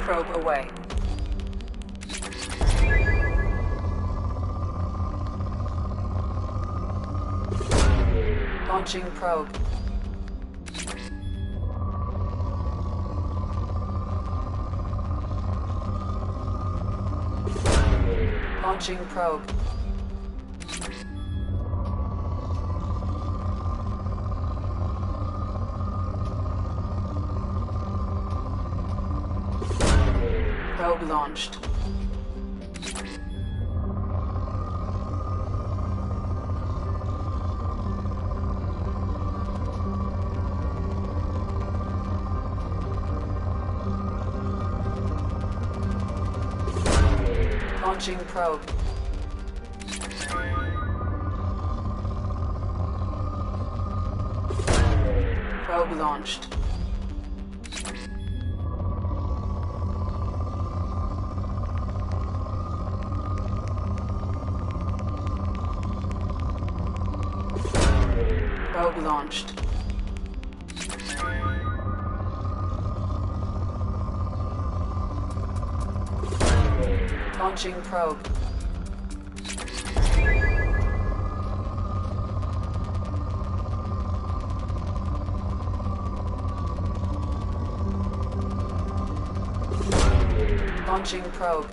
Probe away. Launching probe. Launching probe. Probe launched. Launching probe. Probe launched. Probe launched. Launching probe. Launching probe.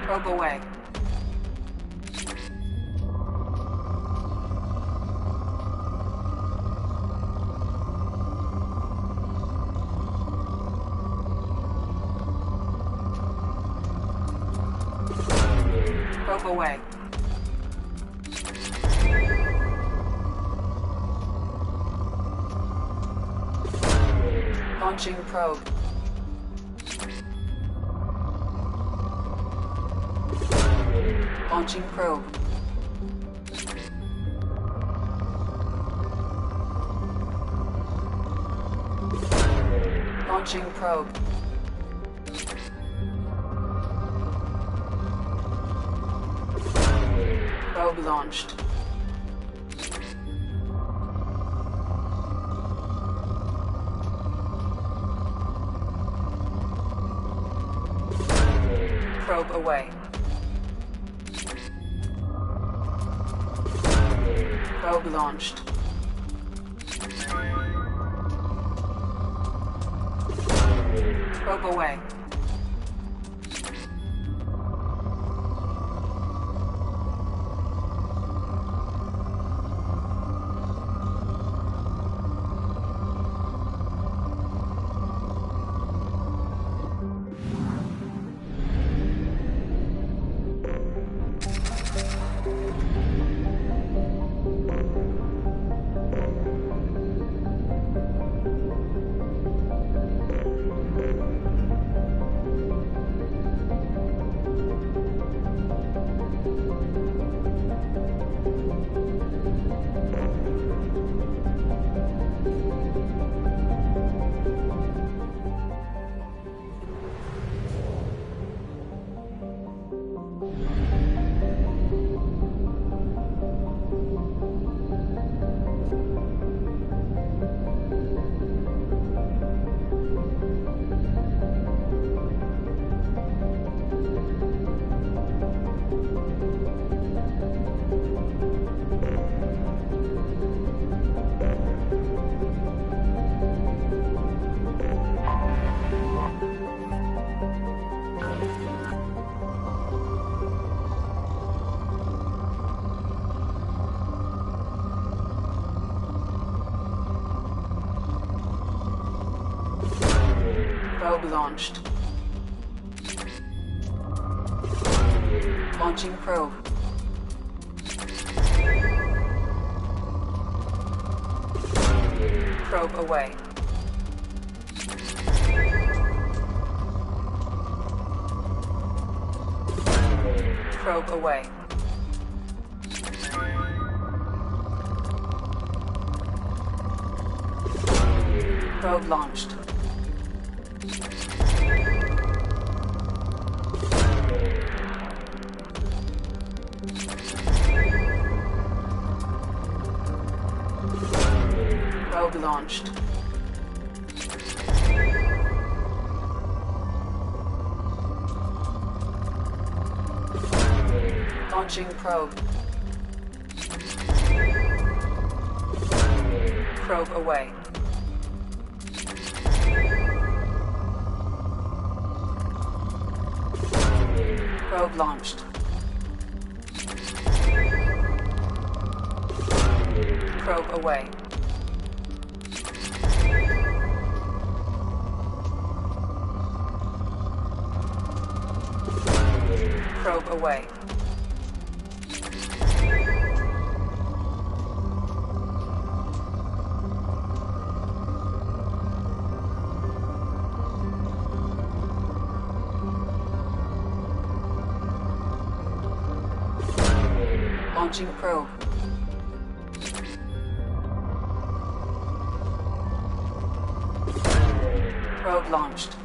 Probe away. Probe away. Launching probe. Launching probe. Launching probe. Probe launched. Probe away. Probe launched. Probe away. Probe launched. Launching probe. Probe away. Probe away. Probe launched. Probe launched. Launching probe. Probe away. Probe launched. Probe away. Probe away. Launching probe. Probe launched.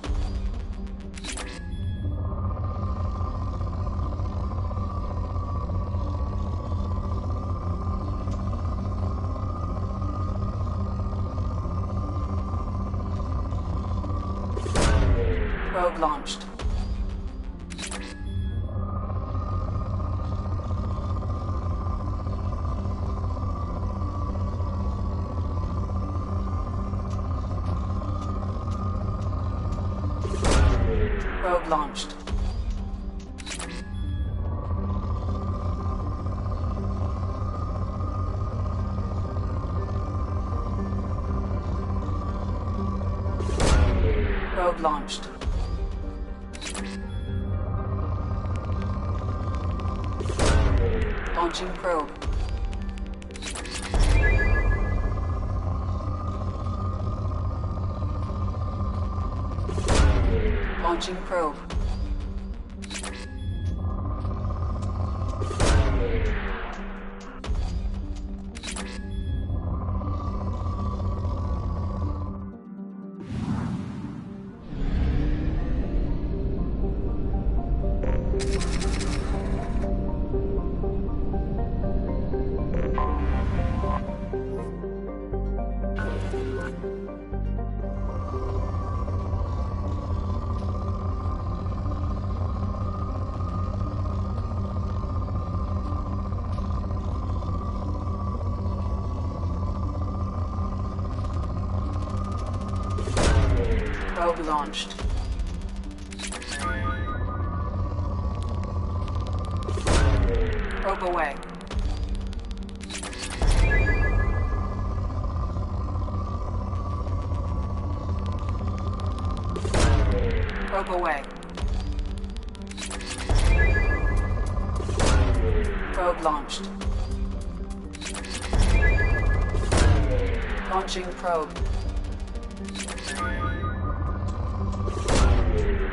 Probe launched. Probe launched. Probe launched. Launching probe. Launching probe. Probe launched. Probe away. Probe away. Probe launched. Launching probe.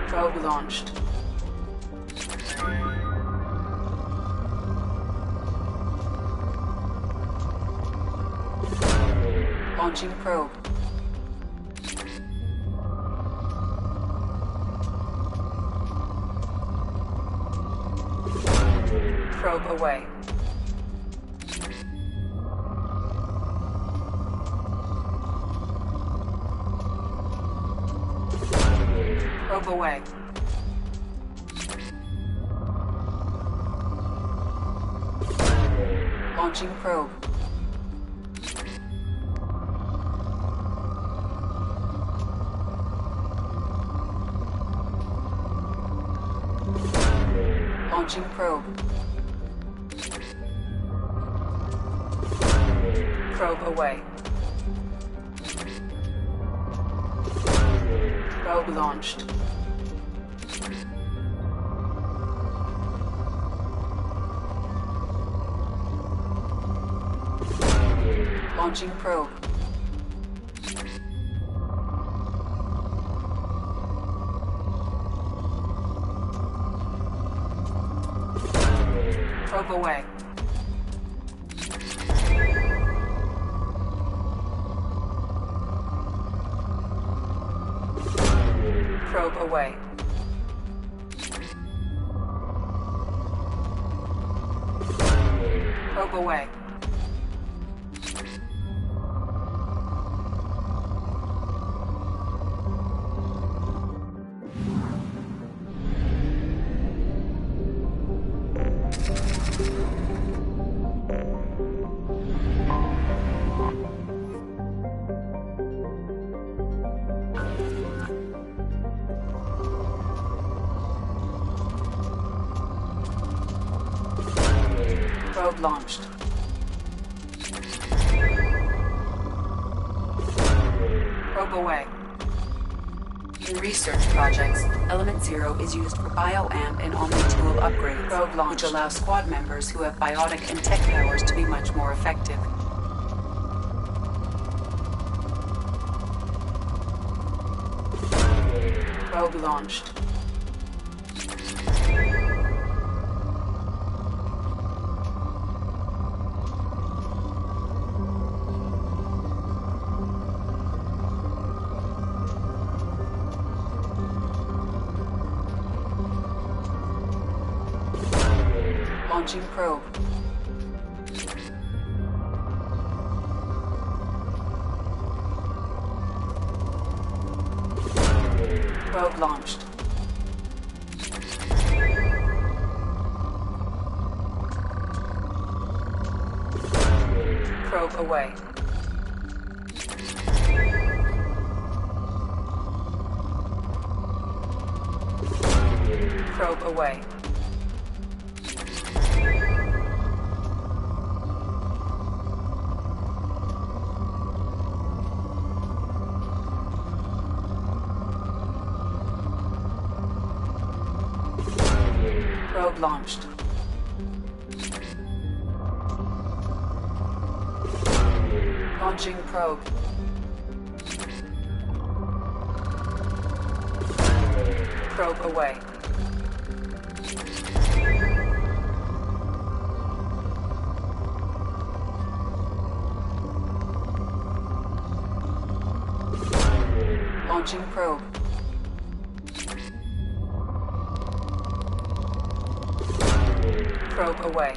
Probe launched. Launching probe. Probe away. Probe away. Launching probe. Launching probe. Probe away. Probe launched. Launching probe. Probe away. Probe away. Probe away. Probe launched. Probe away. In research projects, Element Zero is used for bioamp and omni-tool upgrades, Probe launched, which allow squad members who have biotic and tech powers to be much more effective. Probe launched. Launching probe. Probe launched. Probe away. Probe away. Probe launched. Launching probe. Probe away. Launching probe. Probe away.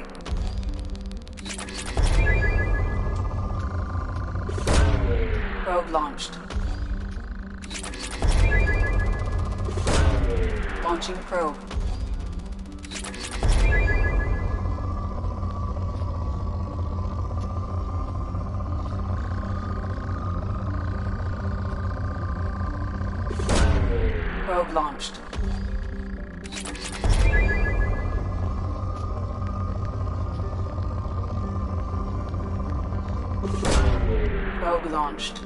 Probe launched. Launching probe. Probe launched. Probe launched.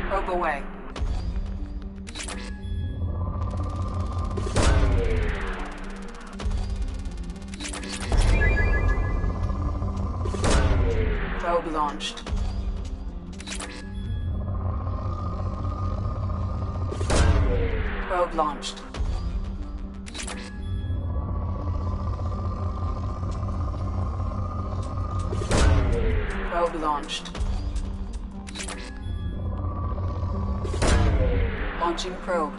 Probe away. Probe launched. Probe launched. Probe launched. Launching probe.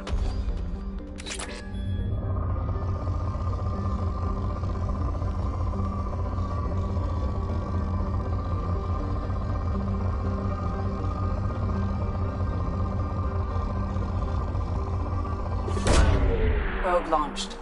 Probe launched.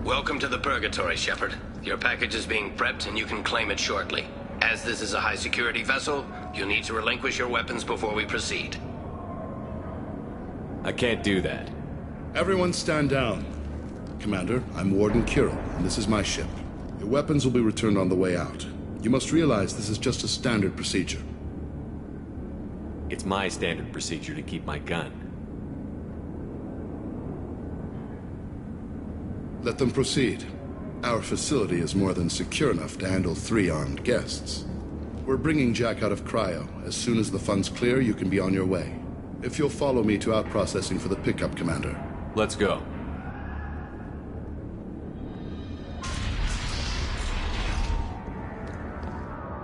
Welcome to the Purgatory, Shepard. Your package is being prepped and you can claim it shortly. As this is a high-security vessel, you'll need to relinquish your weapons before we proceed. I can't do that. Everyone stand down. Commander, I'm Warden Kirill, and this is my ship. Your weapons will be returned on the way out. You must realize this is just a standard procedure. It's my standard procedure to keep my gun. Let them proceed. Our facility is more than secure enough to handle 3 armed guests. We're bringing Jack out of cryo. As soon as the funds clear, you can be on your way. If you'll follow me to out-processing for the pickup, Commander. Let's go.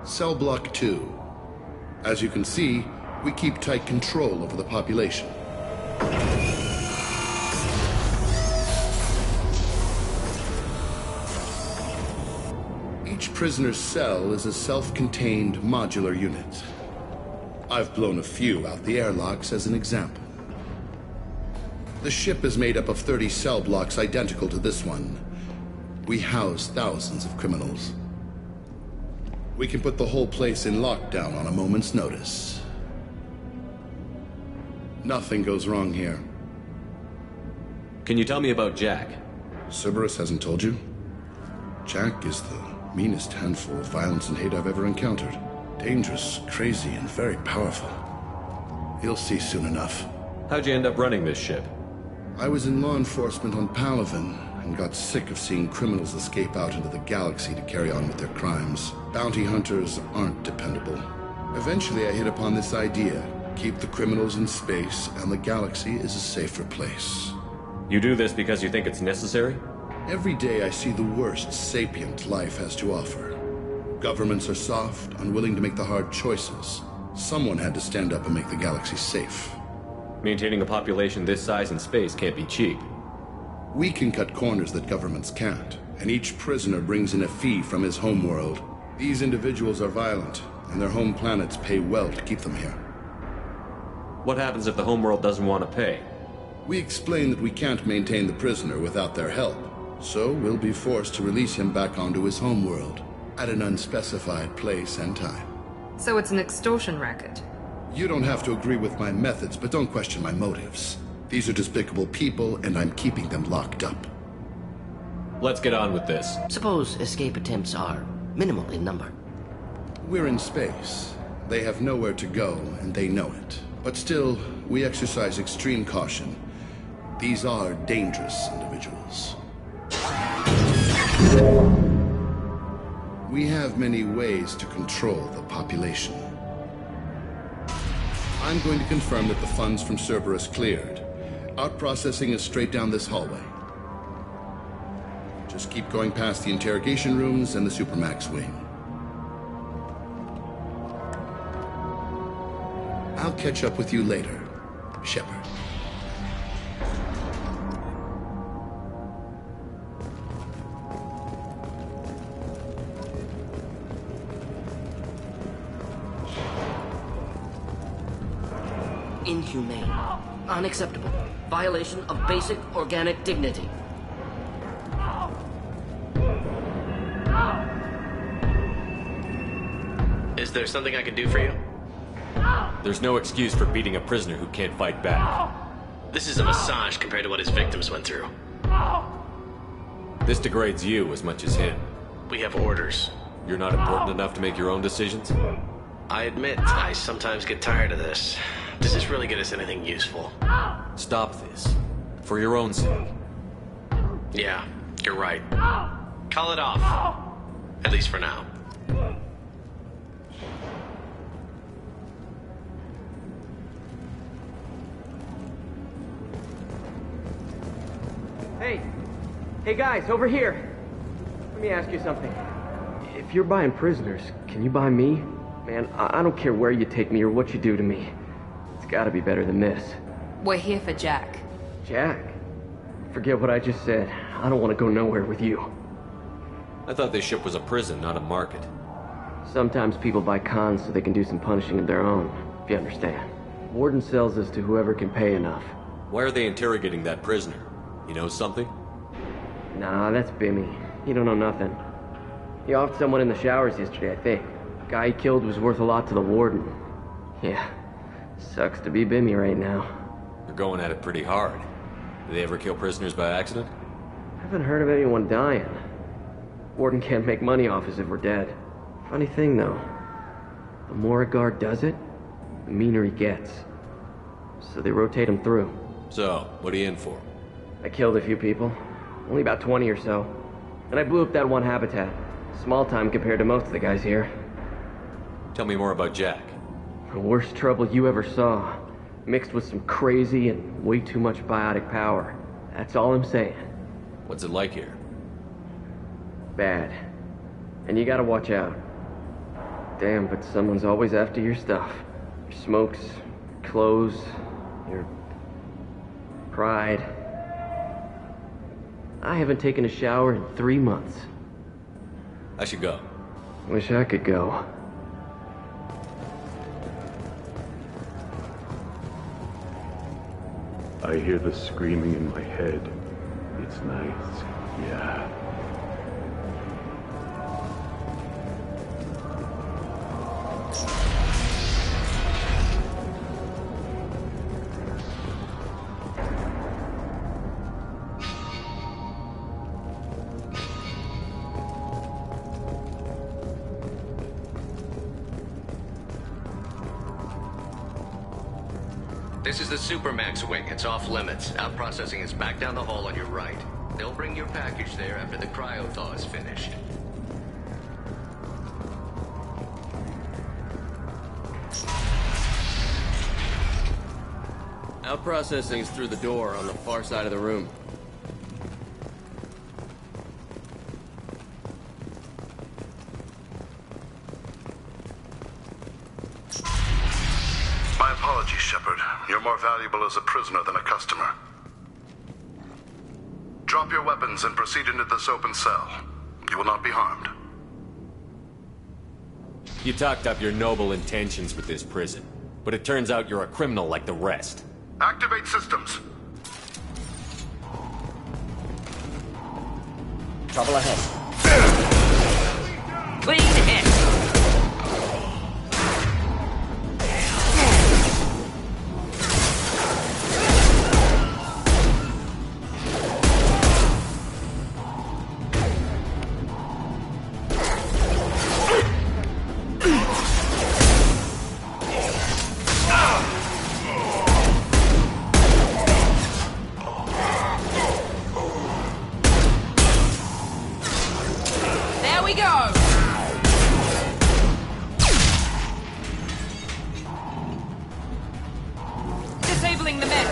Cell Block 2. As you can see, we keep tight control over the population. Each prisoner's cell is a self-contained modular unit. I've blown a few out the airlocks as an example. The ship is made up of 30 cell blocks identical to this one. We house thousands of criminals. We can put the whole place in lockdown on a moment's notice. Nothing goes wrong here. Can you tell me about Jack? Cerberus hasn't told you? Jack is the meanest handful of violence and hate I've ever encountered. Dangerous, crazy, and very powerful. You'll see soon enough. How'd you end up running this ship? I was in law enforcement on Palaven and got sick of seeing criminals escape out into the galaxy to carry on with their crimes. Bounty hunters aren't dependable. Eventually I hit upon this idea. Keep the criminals in space and the galaxy is a safer place. You do this because you think it's necessary? Every day I see the worst sapient life has to offer. Governments are soft, unwilling to make the hard choices. Someone had to stand up and make the galaxy safe. Maintaining a population this size in space can't be cheap. We can cut corners that governments can't, and each prisoner brings in a fee from his homeworld. These individuals are violent, and their home planets pay well to keep them here. What happens if the homeworld doesn't want to pay? We explain that we can't maintain the prisoner without their help, so we'll be forced to release him back onto his homeworld, at an unspecified place and time. So it's an extortion racket. You don't have to agree with my methods, but don't question my motives. These are despicable people, and I'm keeping them locked up. Let's get on with this. Suppose escape attempts are minimal in number. We're in space. They have nowhere to go, and they know it. But still, we exercise extreme caution. These are dangerous individuals. We have many ways to control the population. I'm going to confirm that the funds from Cerberus cleared. Out-processing is straight down this hallway. Just keep going past the interrogation rooms and the Supermax wing. I'll catch up with you later, Shepard. Inhumane. Unacceptable. Violation of basic organic dignity. Is there something I can do for you? There's no excuse for beating a prisoner who can't fight back. This is a massage compared to what his victims went through. This degrades you as much as him. We have orders. You're not important enough to make your own decisions? I admit, I sometimes get tired of this. Does this really get us anything useful? Stop this. For your own sake. Yeah, you're right. Call it off. At least for now. Hey guys, over here. Let me ask you something. If you're buying prisoners, can you buy me? Man, I don't care where you take me or what you do to me. It's gotta be better than this. We're here for Jack. Jack? Forget what I just said. I don't want to go nowhere with you. I thought this ship was a prison, not a market. Sometimes people buy cons so they can do some punishing of their own, if you understand. Warden sells us to whoever can pay enough. Why are they interrogating that prisoner? You know something? Nah, that's Bimmy. He don't know nothing. He offed someone in the showers yesterday, I think. The guy he killed was worth a lot to the warden. Yeah, sucks to be Bimmy right now. You're going at it pretty hard. Do they ever kill prisoners by accident? I haven't heard of anyone dying. Warden can't make money off us if we're dead. Funny thing, though. The more a guard does it, the meaner he gets. So they rotate him through. So, what are you in for? I killed a few people. Only about 20 or so. And I blew up that one habitat. Small time compared to most of the guys here. Tell me more about Jack. The worst trouble you ever saw. Mixed with some crazy and way too much biotic power. That's all I'm saying. What's it like here? Bad. And you gotta watch out. Damn, but someone's always after your stuff. Your smokes, your clothes, your pride. I haven't taken a shower in 3 months. I should go. Wish I could go. I hear the screaming in my head. It's nice, yeah. This is the Supermax wing. It's off limits. Out processing is back down the hall on your right. They'll bring your package there after the cryo-thaw is finished. Out processing is through the door on the far side of the room. My apologies, Shepard. You're more valuable as a prisoner than a customer. Drop your weapons and proceed into this open cell. You will not be harmed. You talked up your noble intentions with this prison, but it turns out you're a criminal like the rest. Activate systems. Trouble ahead. Clean hit! Disabling the mech.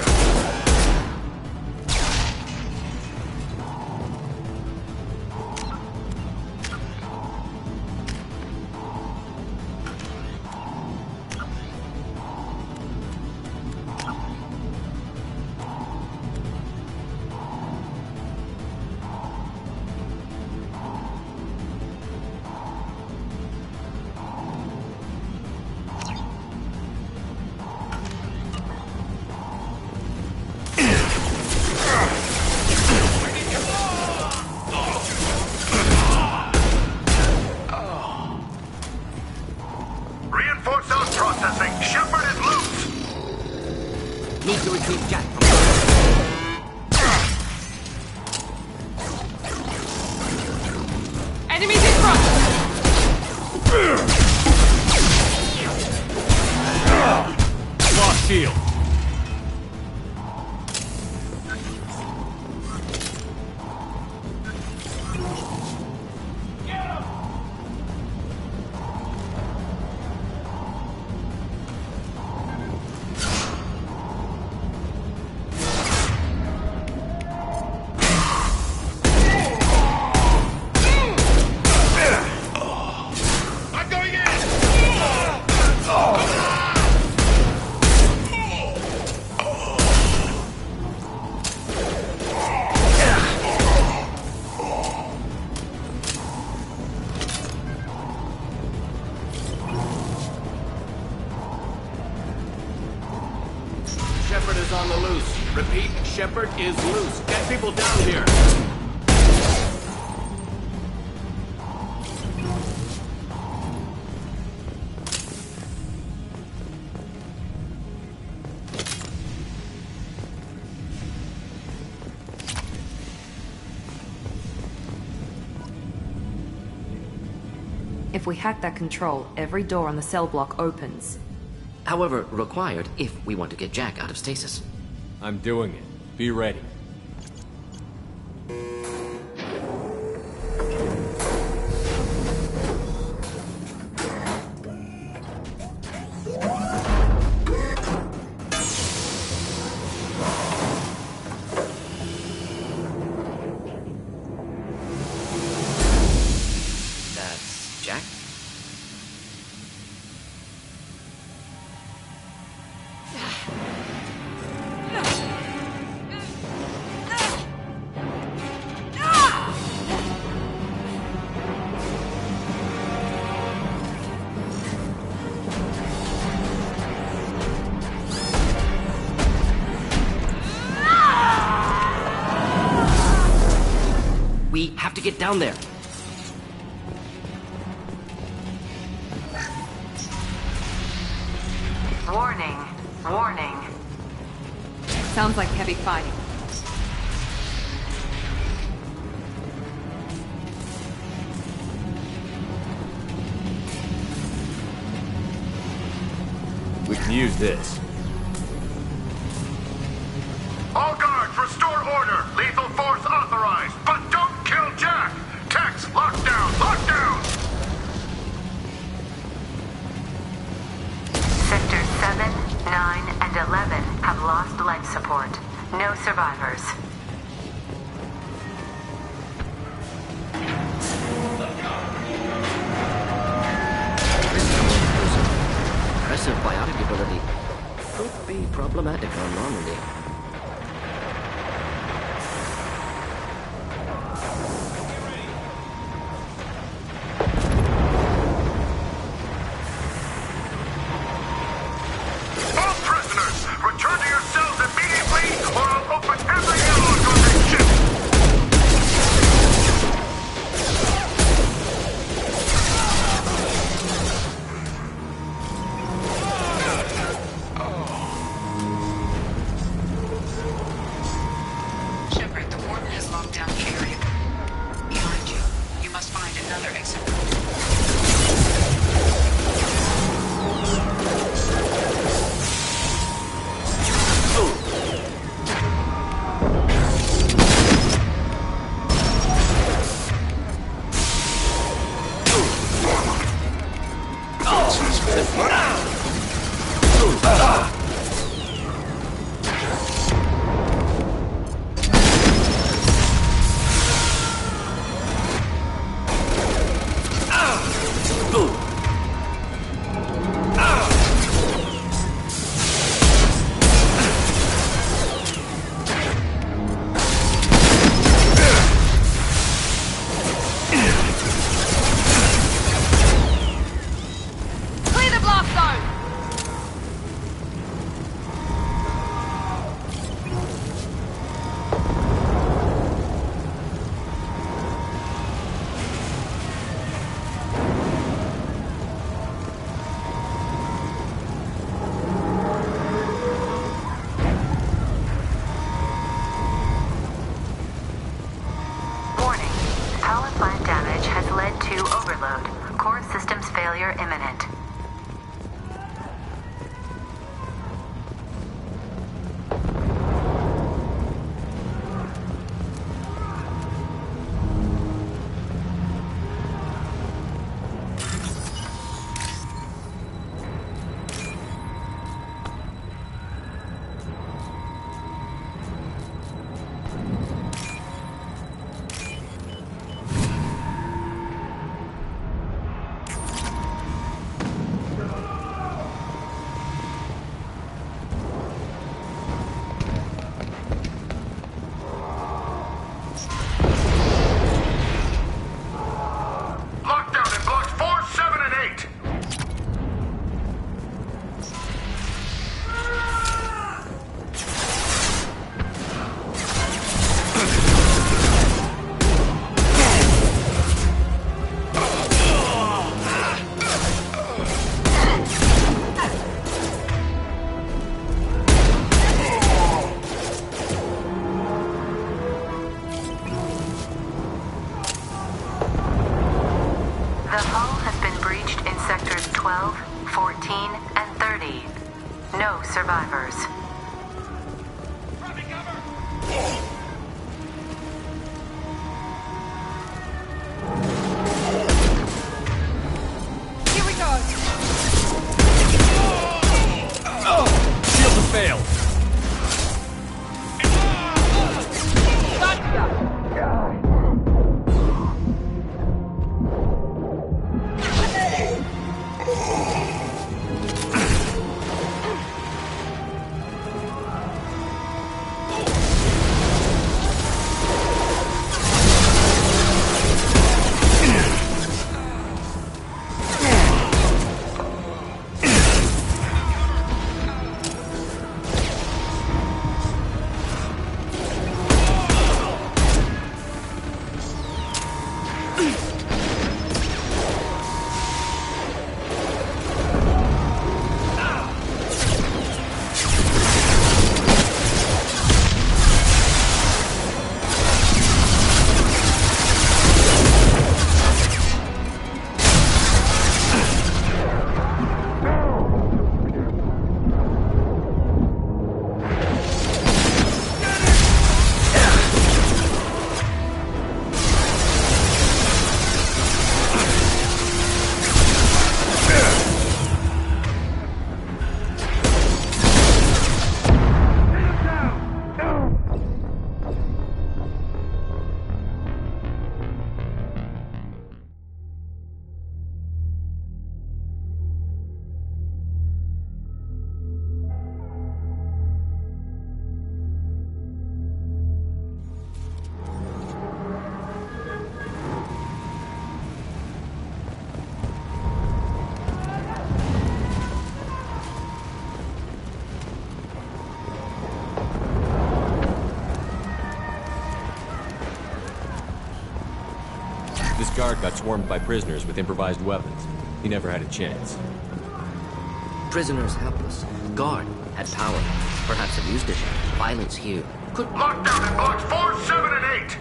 Reinforce out processing. Shepard is loose. Need to retrieve Jack from Enemies in front! Lost shield! Shepard is on the loose. Repeat, Shepard is loose. Get people down here. If we hack that control, every door on the cell block opens. However, required if we want to get Jack out of stasis. I'm doing it. Be ready. We have to get down there. Warning. Warning. Sounds like heavy fighting. We can use this. All guards, restore order. Lethal force authorized, but don't kill Jack. Tex, lockdown, lockdown. Sectors 7, 9, and 11 have lost life support. No survivors. Impressive biotic ability. Could be problematic on Normandy. All prisoners, return to your cells immediately, or I'll open every airlock on this ship. Shepard, the warden has locked down the area. Behind you. You must find another exit. Clear the blast zone! Warning. Power plant damage has led to overload. Core systems failure imminent. Lockdown in blocks 4, 7, and 8. The hull has been breached in sectors 12, 14, and 30. No survivors. Here we go! Shields have failed. guard got swarmed by prisoners with improvised weapons. He never had a chance. Prisoners helpless. Guard had power. Perhaps abused it. Violence here could... Lockdown in blocks 4, 7, and 8!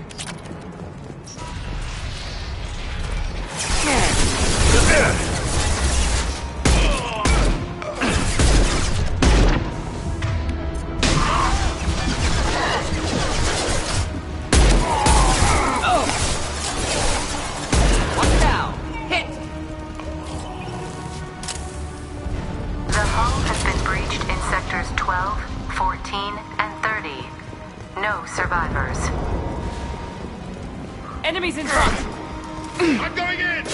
The hull has been breached in sectors 12, 14, and 30. No survivors. Enemies in front! I'm going in!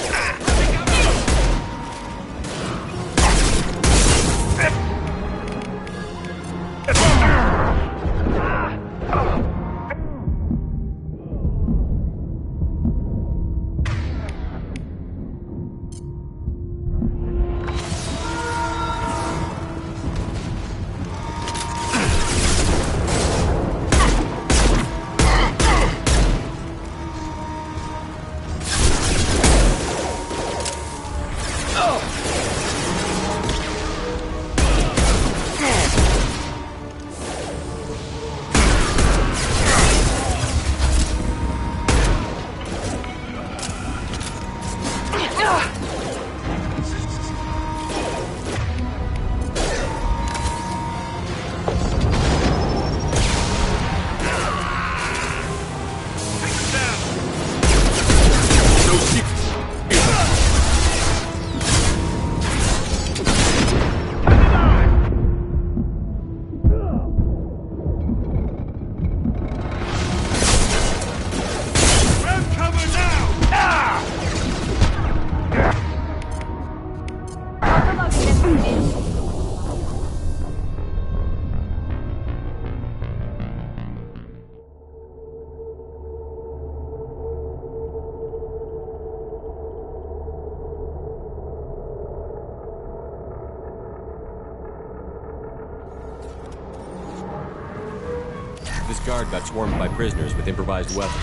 This guard got swarmed by prisoners with improvised weapons.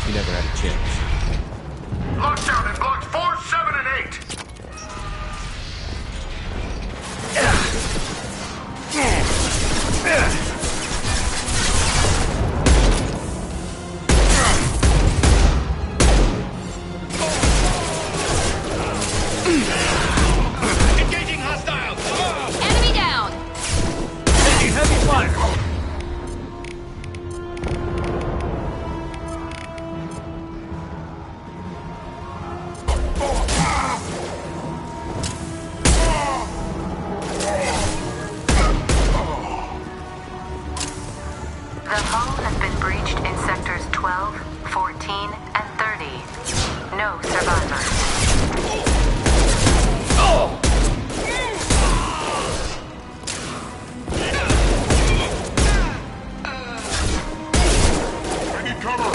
He never had a chance. Lockdown in blocks 4, 7, and 8! Engaging hostiles! Enemy down! Taking heavy fire! The hull has been breached in sectors 12, 14, and 30. No survivors. I need cover!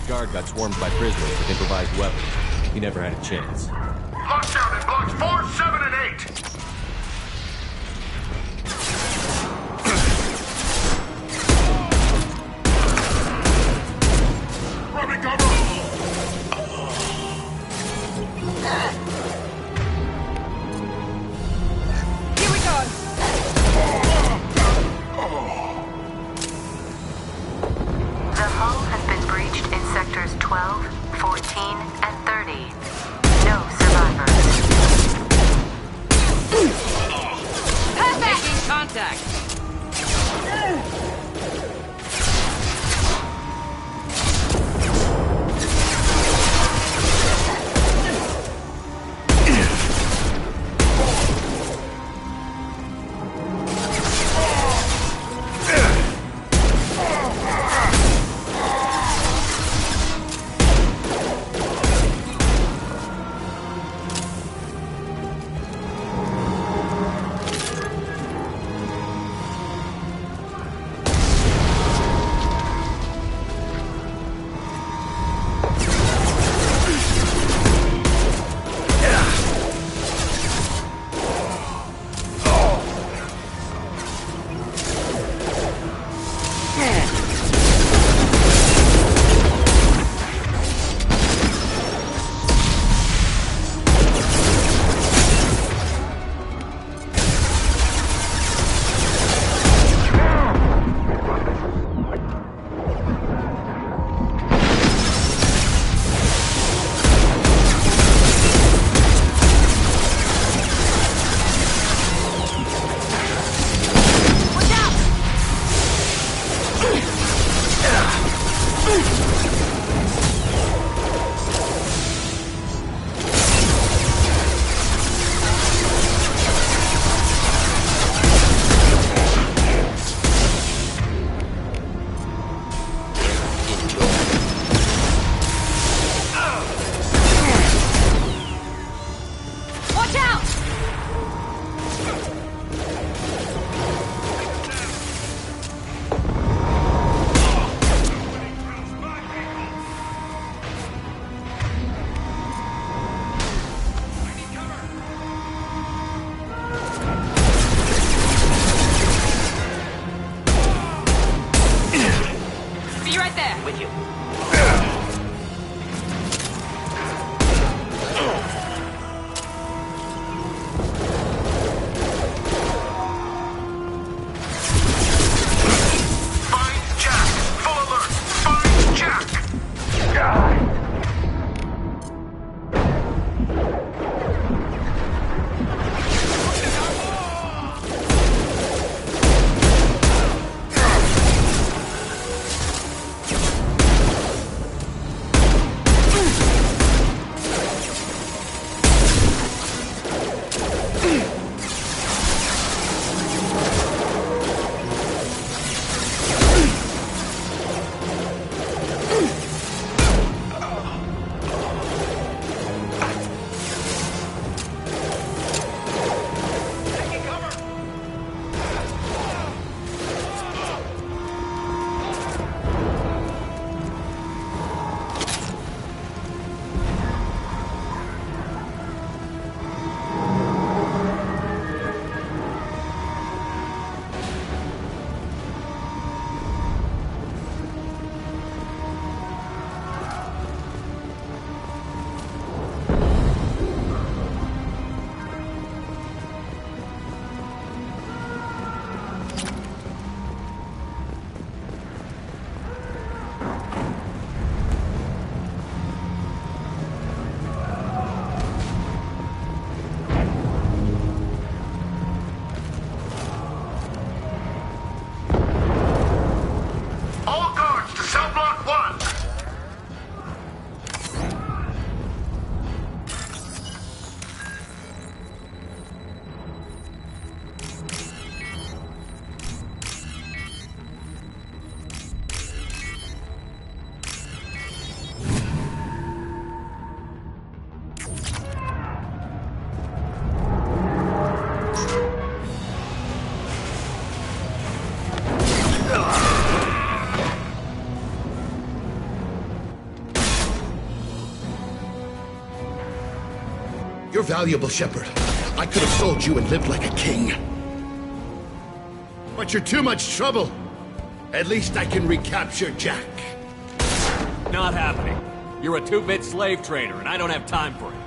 guard got swarmed by prisoners with improvised weapons. He never had a chance. Lockdown in blocks 4, 7, and 8. Running cover! Here we go! The hull has been breached in sectors 12, 14, and 30. No survivors. Making contact! You're valuable, Shepard. I could have sold you and lived like a king. But you're too much trouble. At least I can recapture Jack. Not happening. You're a two-bit slave trader, and I don't have time for it.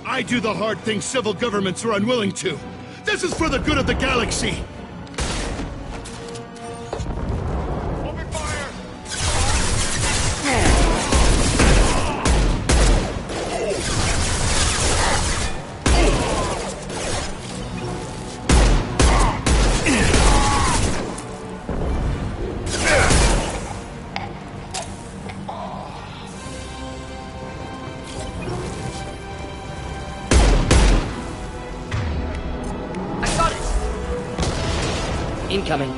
I do the hard things civil governments are unwilling to. This is for the good of the galaxy. Open fire! Incoming.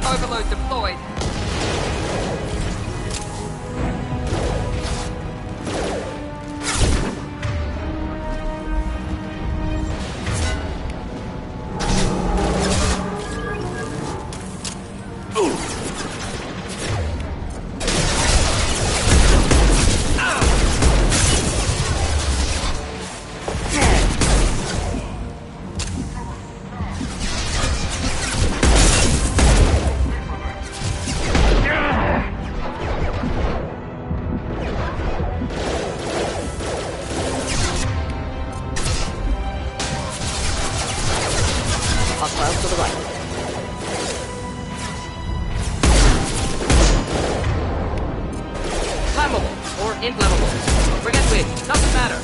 Overload deployed. Hostiles to the right. Climbable or inflammable. Forget which. Doesn't matter.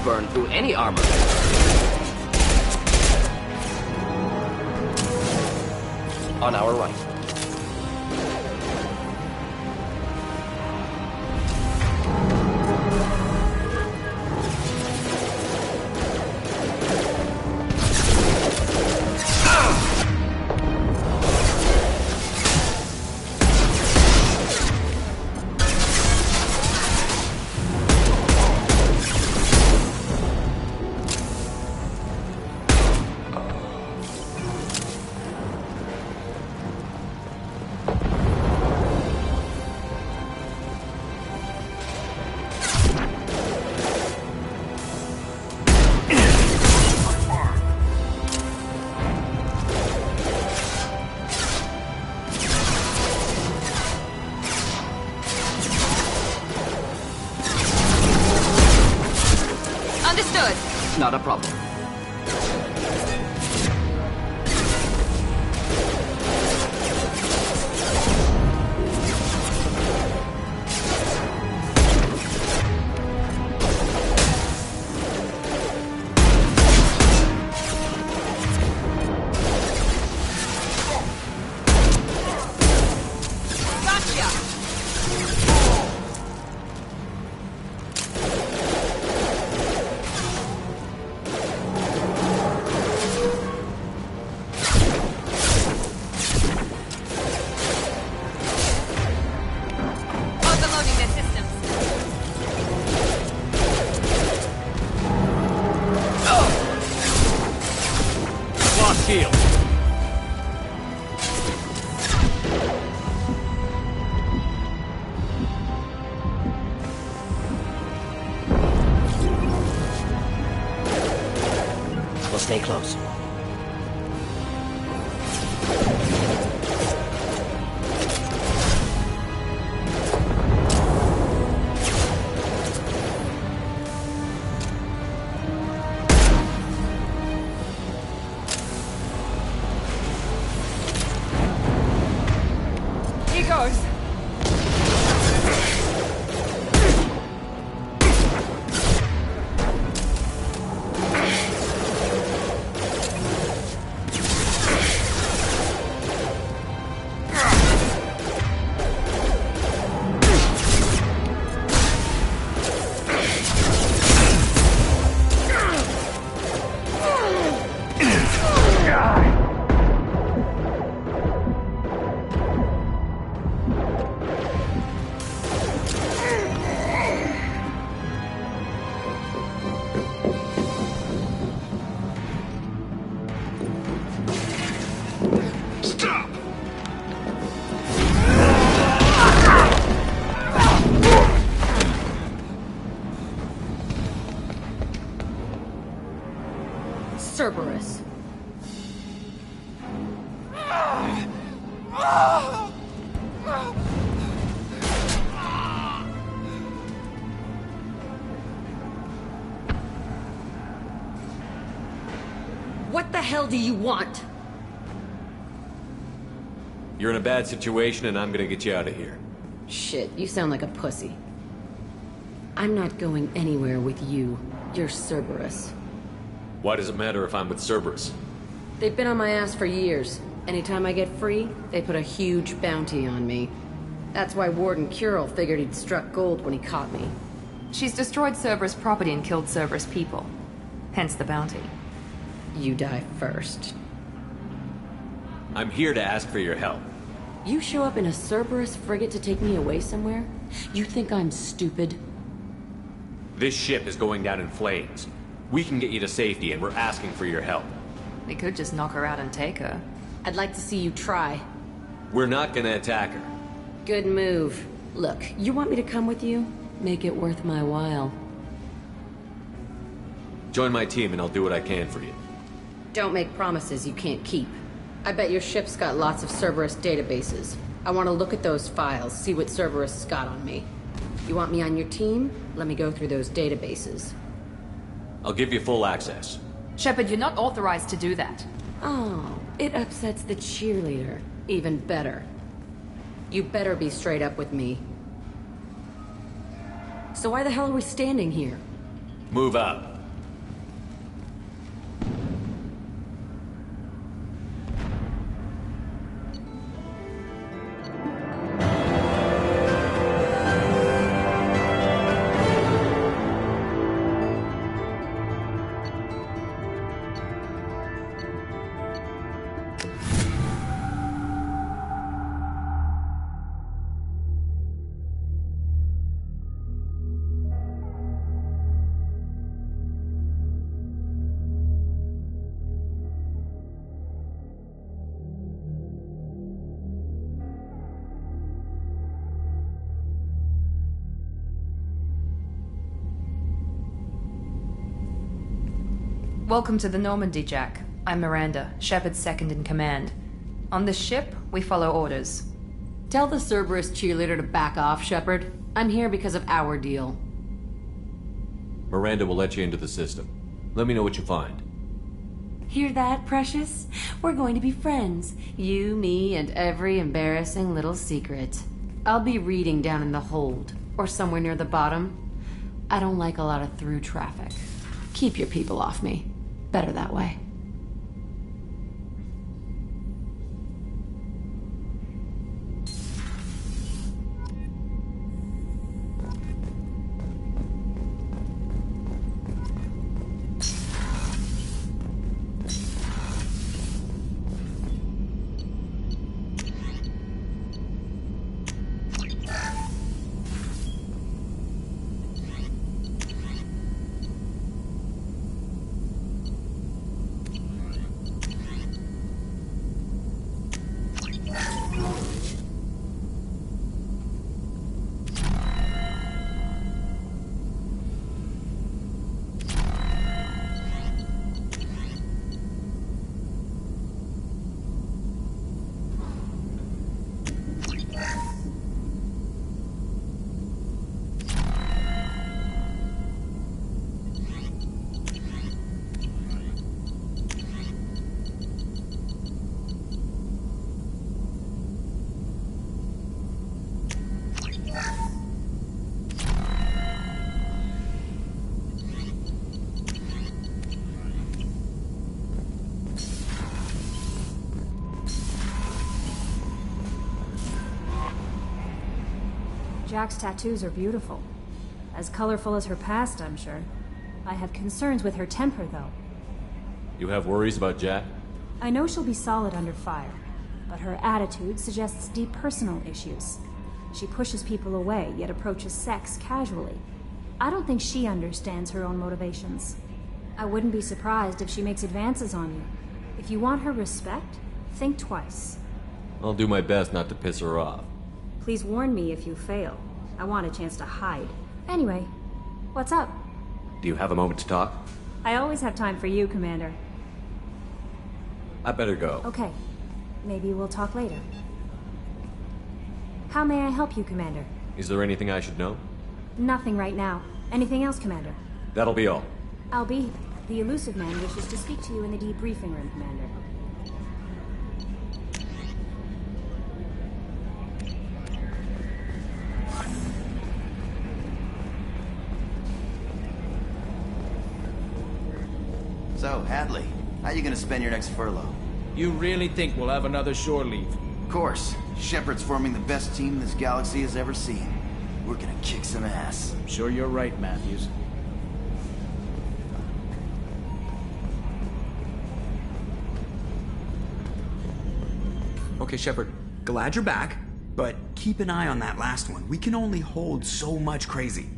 Burn through any armor. On our right. Understood. Not a problem. Stay close. Here goes. Cerberus. What the hell do you want? You're in a bad situation and I'm gonna get you out of here. Shit, you sound like a pussy. I'm not going anywhere with you. You're Cerberus. Why does it matter if I'm with Cerberus? They've been on my ass for years. Anytime I get free, they put a huge bounty on me. That's why Warden Curel figured he'd struck gold when he caught me. She's destroyed Cerberus property and killed Cerberus people. Hence the bounty. You die first. I'm here to ask for your help. You show up in a Cerberus frigate to take me away somewhere? You think I'm stupid? This ship is going down in flames. We can get you to safety and we're asking for your help. We could just knock her out and take her. I'd like to see you try. We're not gonna attack her. Good move. Look, you want me to come with you? Make it worth my while. Join my team and I'll do what I can for you. Don't make promises you can't keep. I bet your ship's got lots of Cerberus databases. I want to look at those files, see what Cerberus has got on me. You want me on your team? Let me go through those databases. I'll give you full access. Shepard, you're not authorized to do that. Oh, it upsets the cheerleader. Even better. You better be straight up with me. So why the hell are we standing here? Move up. Welcome to the Normandy, Jack. I'm Miranda, Shepard's second in command. On this ship, we follow orders. Tell the Cerberus cheerleader to back off, Shepard. I'm here because of our deal. Miranda will let you into the system. Let me know what you find. Hear that, Precious? We're going to be friends. You, me, and every embarrassing little secret. I'll be reading down in the hold, or somewhere near the bottom. I don't like a lot of through traffic. Keep your people off me. Better that way. Jack's tattoos are beautiful. As colorful as her past, I'm sure. I have concerns with her temper, though. You have worries about Jack? I know she'll be solid under fire, but her attitude suggests deep personal issues. She pushes people away, yet approaches sex casually. I don't think she understands her own motivations. I wouldn't be surprised if she makes advances on you. If you want her respect, think twice. I'll do my best not to piss her off. Please warn me if you fail. I want a chance to hide. Anyway, what's up? Do you have a moment to talk? I always have time for you, Commander. I better go. Okay. Maybe we'll talk later. How may I help you, Commander? Is there anything I should know? Nothing right now. Anything else, Commander? That'll be all. Albie, the Illusive Man wishes to speak to you in the debriefing room, Commander. So, Hadley, how you gonna spend your next furlough? You really think we'll have another shore leave? Of course. Shepard's forming the best team this galaxy has ever seen. We're gonna kick some ass. I'm sure you're right, Matthews. Okay, Shepard, glad you're back, but keep an eye on that last one. We can only hold so much crazy.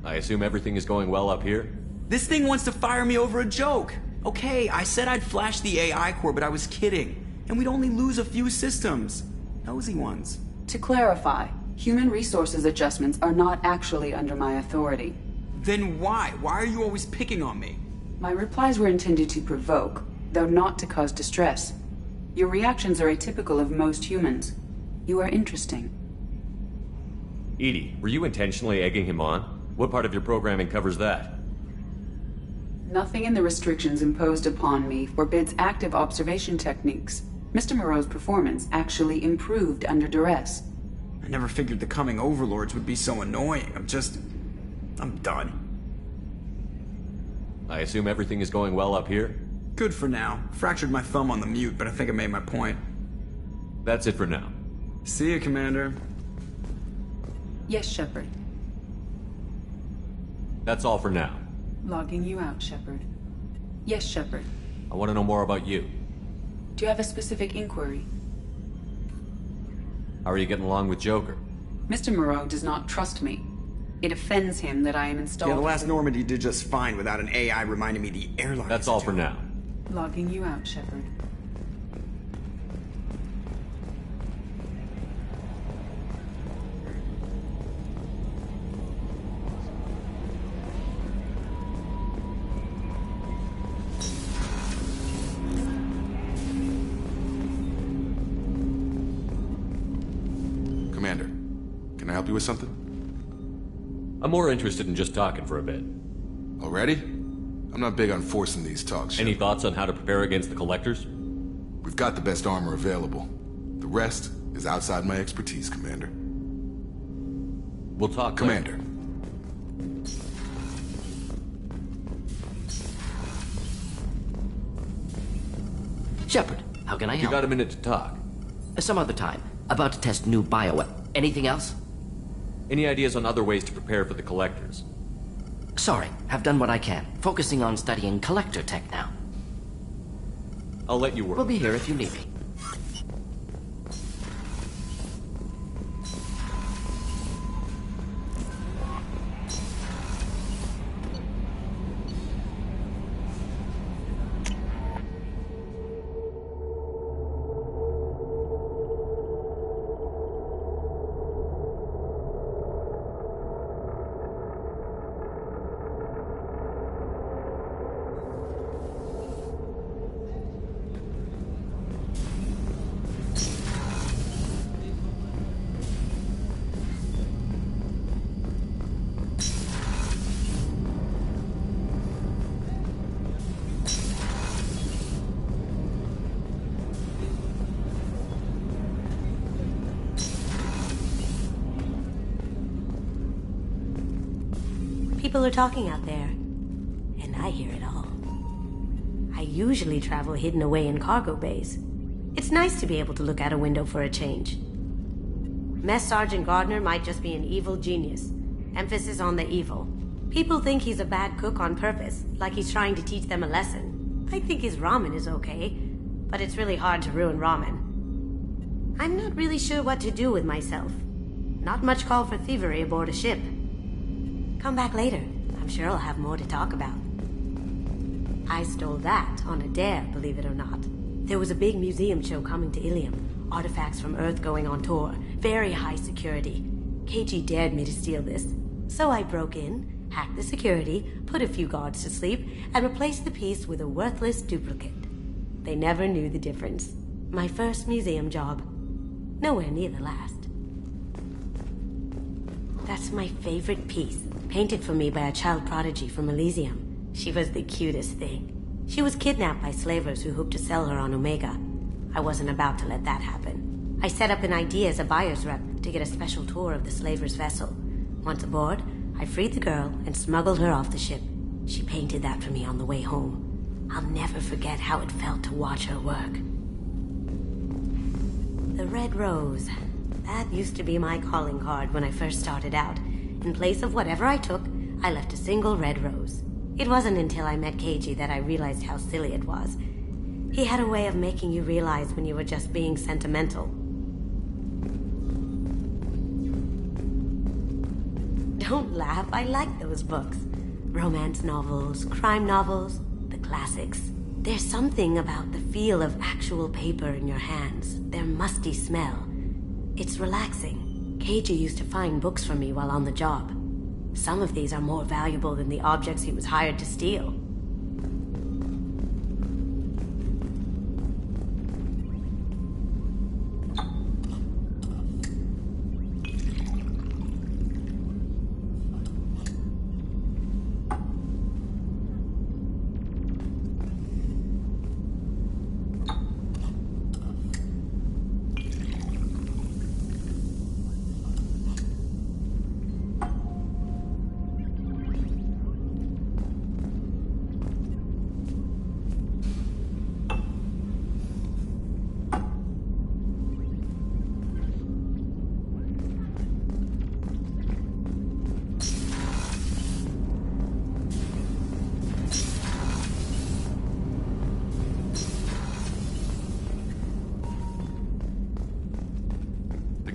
I assume everything is going well up here? This thing wants to fire me over a joke. Okay, I said I'd flash the AI core, but I was kidding. And we'd only lose a few systems. Nosy ones. To clarify, human resources adjustments are not actually under my authority. Then why? Why are you always picking on me? My replies were intended to provoke, though not to cause distress. Your reactions are atypical of most humans. You are interesting. EDI, were you intentionally egging him on? What part of your programming covers that? Nothing in the restrictions imposed upon me forbids active observation techniques. Mr. Moreau's performance actually improved under duress. I never figured the coming overlords would be so annoying. I'm done. I assume everything is going well up here? Good for now. Fractured my thumb on the mute, but I think I made my point. That's it for now. See you, Commander. Yes, Shepard. That's all for now. Logging you out, Shepard. Yes, Shepard. I want to know more about you. Do you have a specific inquiry? How are you getting along with Joker? Mr. Moreau does not trust me. It offends him that I am installed... Yeah, the last Normandy did just fine without an AI reminding me the airline... That's all for now. Logging you out, Shepard. Commander, can I help you with something? I'm more interested in just talking for a bit. Already? I'm not big on forcing these talks. Any thoughts on how to prepare against the Collectors? We've got the best armor available. The rest is outside my expertise, Commander. We'll talk, Commander. Shepard, how can I help? You got a minute to talk? Some other time. About to test new bioweapon. Anything else? Any ideas on other ways to prepare for the Collectors? Sorry, have done what I can. Focusing on studying Collector tech now. I'll let you work. We'll be here if you need me. People are talking out there, and I hear it all. I usually travel hidden away in cargo bays. It's nice to be able to look out a window for a change. Mess Sergeant Gardner might just be an evil genius. Emphasis on the evil. People think he's a bad cook on purpose, like he's trying to teach them a lesson. I think his ramen is okay, but it's really hard to ruin ramen. I'm not really sure what to do with myself. Not much call for thievery aboard a ship. Come back later. I'm sure I'll have more to talk about. I stole that on a dare, believe it or not. There was a big museum show coming to Ilium. Artifacts from Earth going on tour. Very high security. KG dared me to steal this. So I broke in, hacked the security, put a few guards to sleep, and replaced the piece with a worthless duplicate. They never knew the difference. My first museum job. Nowhere near the last. That's my favorite piece, painted for me by a child prodigy from Elysium. She was the cutest thing. She was kidnapped by slavers who hoped to sell her on Omega. I wasn't about to let that happen. I set up an idea as a buyer's rep to get a special tour of the slaver's vessel. Once aboard, I freed the girl and smuggled her off the ship. She painted that for me on the way home. I'll never forget how it felt to watch her work. The Red Rose. That used to be my calling card when I first started out. In place of whatever I took, I left a single red rose. It wasn't until I met KG that I realized how silly it was. He had a way of making you realize when you were just being sentimental. Don't laugh, I like those books. Romance novels, crime novels, the classics. There's something about the feel of actual paper in your hands, their musty smell. It's relaxing. KG used to find books for me while on the job. Some of these are more valuable than the objects he was hired to steal.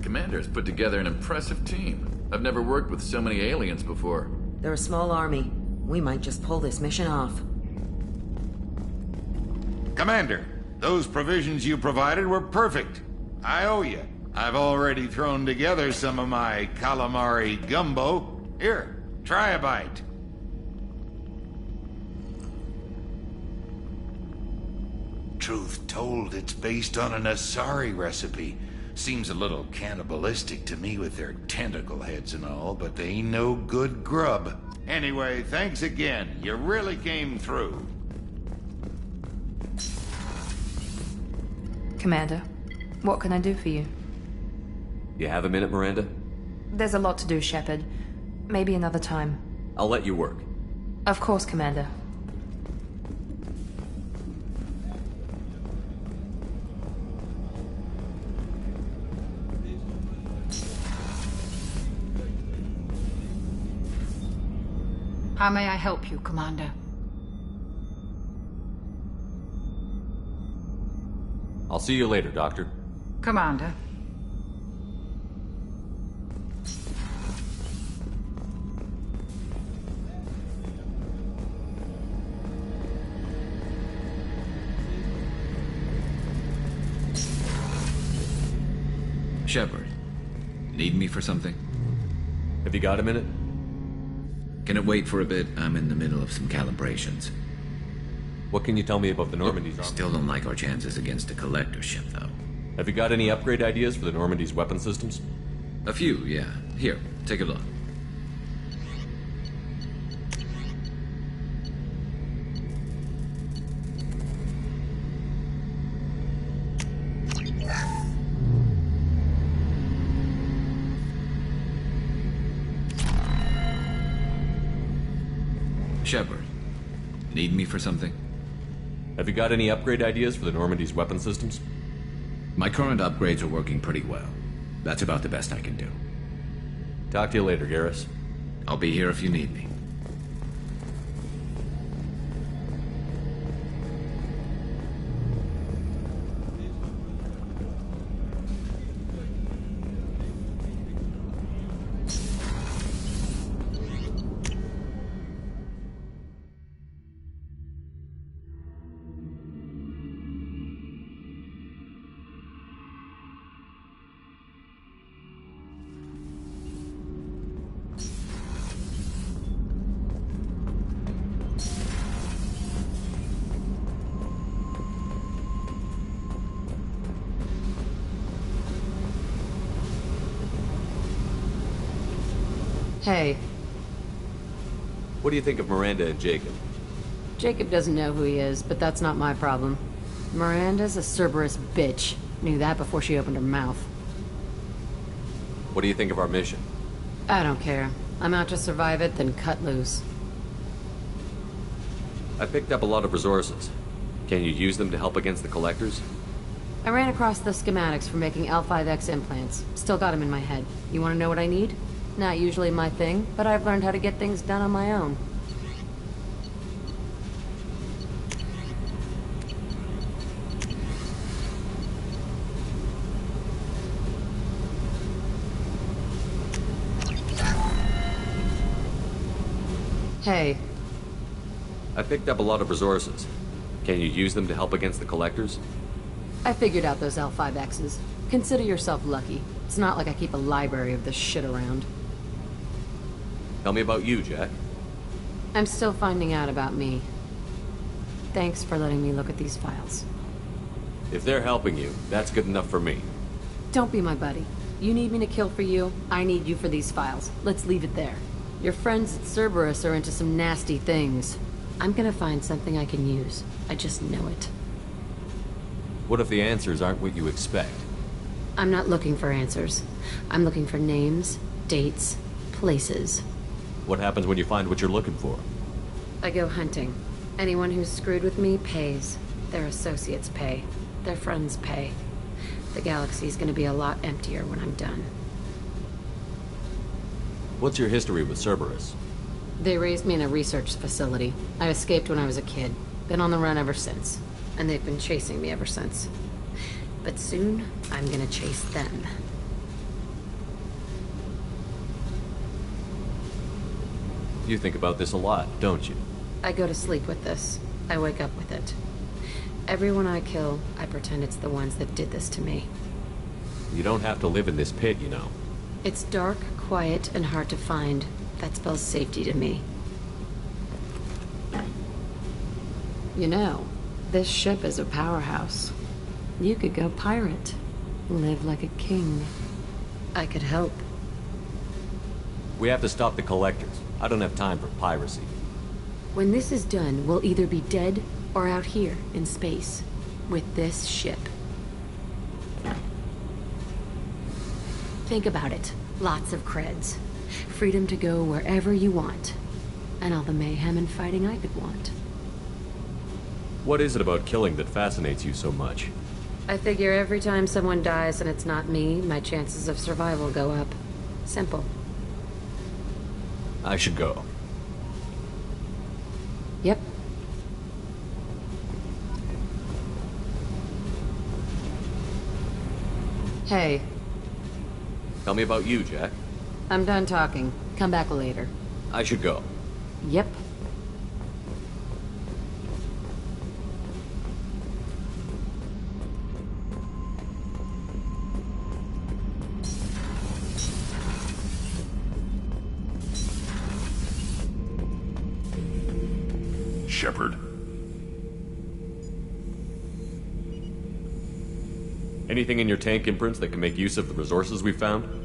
Commander's put together an impressive team. I've never worked with so many aliens before. They're a small army. We might just pull this mission off. Commander, those provisions you provided were perfect. I owe you. I've already thrown together some of my calamari gumbo. Here, try a bite. Truth told, it's based on an Asari recipe. Seems a little cannibalistic to me with their tentacle heads and all, but they ain't no good grub. Anyway, thanks again. You really came through. Commander, what can I do for you? You have a minute, Miranda? There's a lot to do, Shepard. Maybe another time. I'll let you work. Of course, Commander. How may I help you, Commander? I'll see you later, Doctor. Commander. Shepard, need me for something? Have you got a minute? Can it wait for a bit? I'm in the middle of some calibrations. What can you tell me about the Normandy's armor? Still don't like our chances against a collector ship, though. Have you got any upgrade ideas for the Normandy's weapon systems? A few, yeah. Here, take a look. Shepard, need me for something? Have you got any upgrade ideas for the Normandy's weapon systems? My current upgrades are working pretty well. That's about the best I can do. Talk to you later, Garrus. I'll be here if you need me. Hey. What do you think of Miranda and Jacob? Jacob doesn't know who he is, but that's not my problem. Miranda's a Cerberus bitch. Knew that before she opened her mouth. What do you think of our mission? I don't care. I'm out to survive it, then cut loose. I picked up a lot of resources. Can you use them to help against the Collectors? I ran across the schematics for making L5X implants. Still got them in my head. You want to know what I need? Not usually my thing, but I've learned how to get things done on my own. Hey. I picked up a lot of resources. Can you use them to help against the Collectors? I figured out those L5Xs. Consider yourself lucky. It's not like I keep a library of this shit around. Tell me about you, Jack. I'm still finding out about me. Thanks for letting me look at these files. If they're helping you, that's good enough for me. Don't be my buddy. You need me to kill for you, I need you for these files. Let's leave it there. Your friends at Cerberus are into some nasty things. I'm gonna find something I can use. I just know it. What if the answers aren't what you expect? I'm not looking for answers. I'm looking for names, dates, places. What happens when you find what you're looking for? I go hunting. Anyone who's screwed with me pays. Their associates pay. Their friends pay. The galaxy's gonna be a lot emptier when I'm done. What's your history with Cerberus? They raised me in a research facility. I escaped when I was a kid. Been on the run ever since. And they've been chasing me ever since. But soon, I'm gonna chase them. You think about this a lot, don't you? I go to sleep with this. I wake up with it. Everyone I kill, I pretend it's the ones that did this to me. You don't have to live in this pit, you know. It's dark, quiet, and hard to find. That spells safety to me. You know, this ship is a powerhouse. You could go pirate. Live like a king. I could help. We have to stop the Collectors. I don't have time for piracy. When this is done, we'll either be dead or out here in space. With this ship. Think about it. Lots of creds. Freedom to go wherever you want. And all the mayhem and fighting I could want. What is it about killing that fascinates you so much? I figure every time someone dies and it's not me, my chances of survival go up. Simple. I should go. Yep. Hey. Tell me about you, Jack. I'm done talking. Come back later. I should go. Yep. Shepard. Anything in your tank imprints that can make use of the resources we found?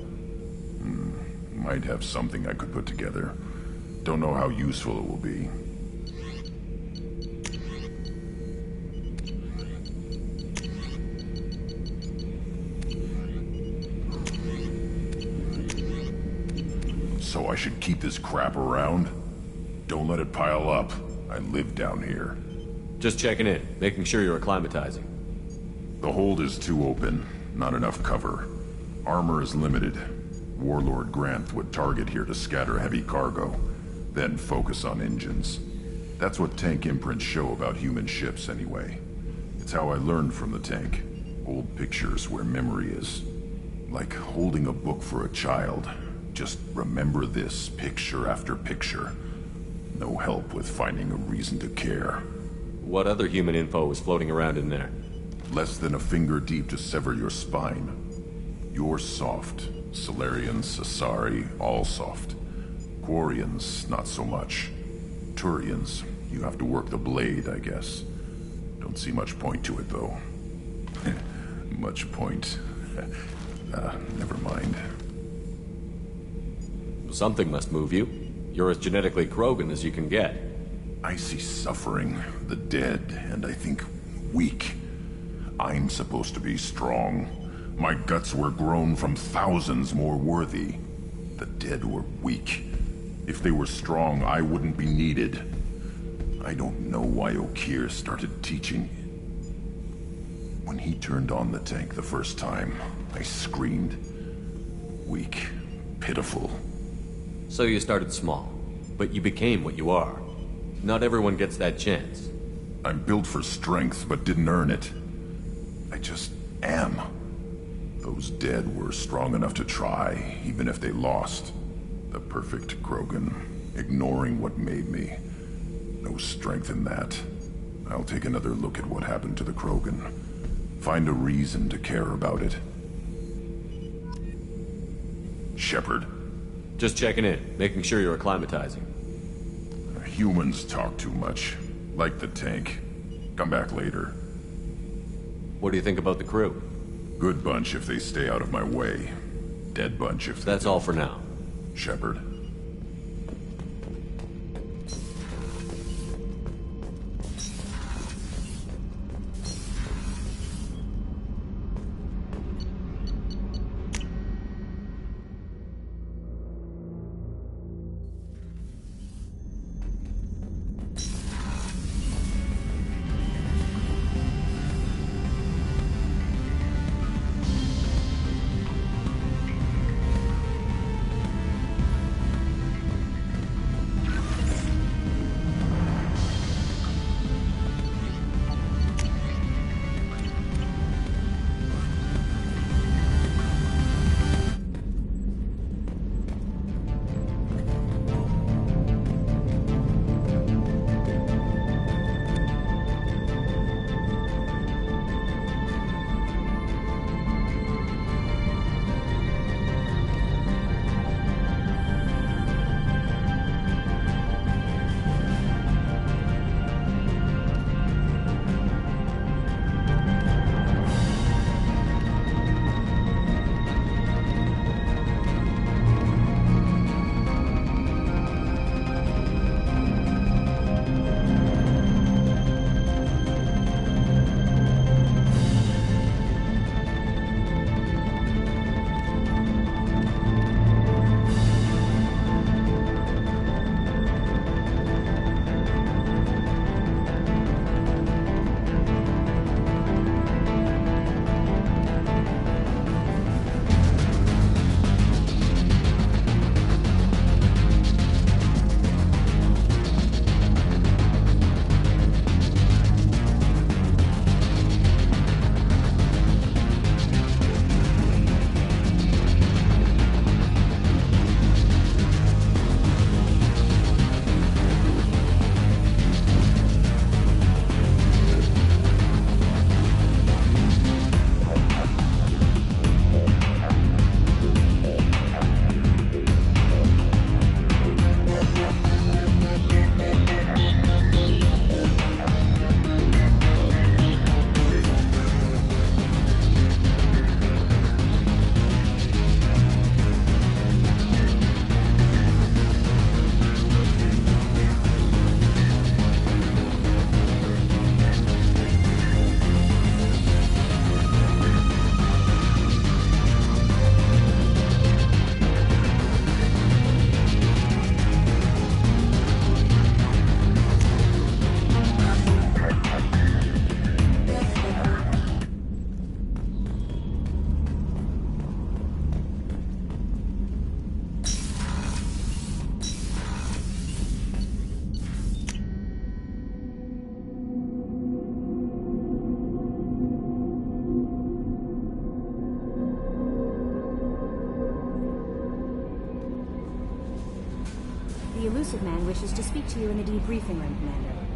Might have something I could put together. Don't know how useful it will be. So I should keep this crap around? Don't let it pile up. I live down here. Just checking in, making sure you're acclimatizing. The hold is too open. Not enough cover. Armor is limited. Warlord Granth would target here to scatter heavy cargo, then focus on engines. That's what tank imprints show about human ships, anyway. It's how I learned from the tank. Old pictures where memory is. Like holding a book for a child. Just remember this, picture after picture. No help with finding a reason to care. What other human info was floating around in there? Less than a finger deep to sever your spine. You're soft. Salarians, Asari, all soft. Quarians, not so much. Turians, you have to work the blade, I guess. Don't see much point to it, though. Much point. Never mind. Something must move you. You're as genetically Krogan as you can get. I see suffering, the dead, and I think weak. I'm supposed to be strong. My guts were grown from thousands more worthy. The dead were weak. If they were strong, I wouldn't be needed. I don't know why Okeer started teaching. When he turned on the tank the first time, I screamed. Weak, pitiful. So you started small, but you became what you are. Not everyone gets that chance. I'm built for strength, but didn't earn it. I just am. Those dead were strong enough to try, even if they lost. The perfect Krogan, ignoring what made me. No strength in that. I'll take another look at what happened to the Krogan. Find a reason to care about it. Shepard. Just checking in, making sure you're acclimatizing. Humans talk too much. Like the tank. Come back later. What do you think about the crew? Good bunch if they stay out of my way. Dead bunch if they That's all for now. Shepard. The Illusive Man wishes to speak to you in the debriefing room, Commander.